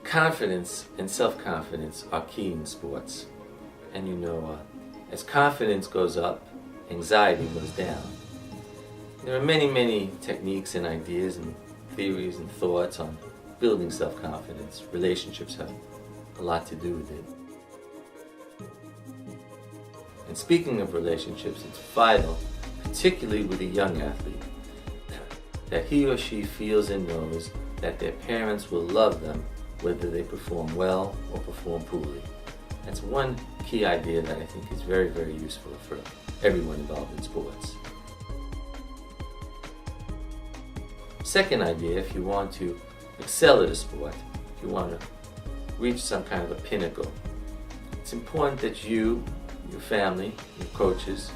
Confidence and self-confidence are key in sports. And as confidence goes up, anxiety goes down. There are many techniques and ideas and theories and thoughts on building self-confidence. Relationships have a lot to do with it. And speaking of relationships, it's vital, particularly with a young athlete, that he or she feels and knows that their parents will love them whether they perform well or perform poorly. That's one key idea that I think is very useful for everyone involved in sports. Second idea, if you want to excel at a sport, if you want to reach some kind of a pinnacle, it's important that you, your family, your coaches,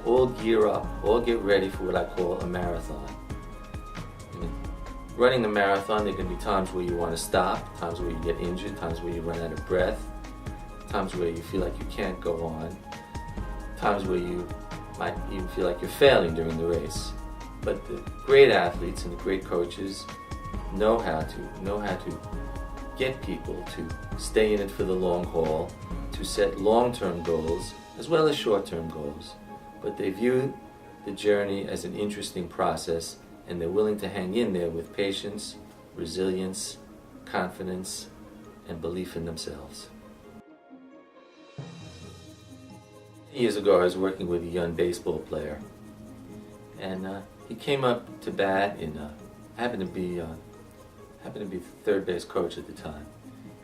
all gear up, all get ready for what I call a marathon. Running a marathon, there can be times where you want to stop, times where you get injured, times where you run out of breath, times where you feel like you can't go on, times where you might even feel like you're failing during the race. But the great athletes and the great coaches know how to get people to stay in it for the long haul, to set long-term goals as well as short-term goals. But they view the journey as an interesting process, and they're willing to hang in there with patience, resilience, confidence, and belief in themselves. Years ago, I was working with a young baseball player, and he came up to bat in happened to be the third base coach at the time,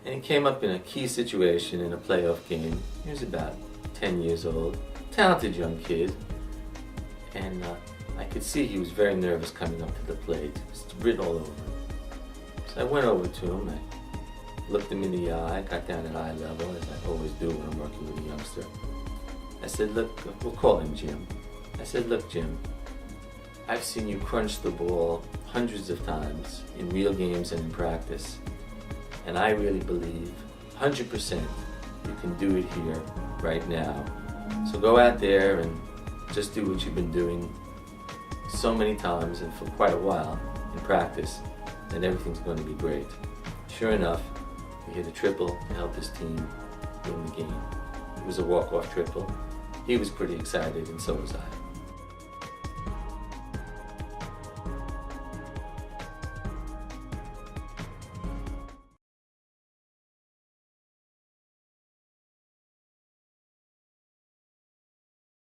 and he came up in a key situation in a playoff game. He was about 10 years old, talented young kid, and I could see he was very nervous coming up to the plate. It was written all over him. So I went over to him, I looked him in the eye, got down at eye level, as I always do when I'm working with a youngster. I said, look, we'll call him Jim. I said, look, Jim, I've seen you crunch the ball hundreds of times in real games and in practice, and I really believe 100% you can do it here, right now. So go out there and just do what you've been doing so many times and for quite a while in practice, and everything's going to be great. Sure enough, he hit a triple to help his team win the game. It was a walk-off triple. He was pretty excited, and so was I.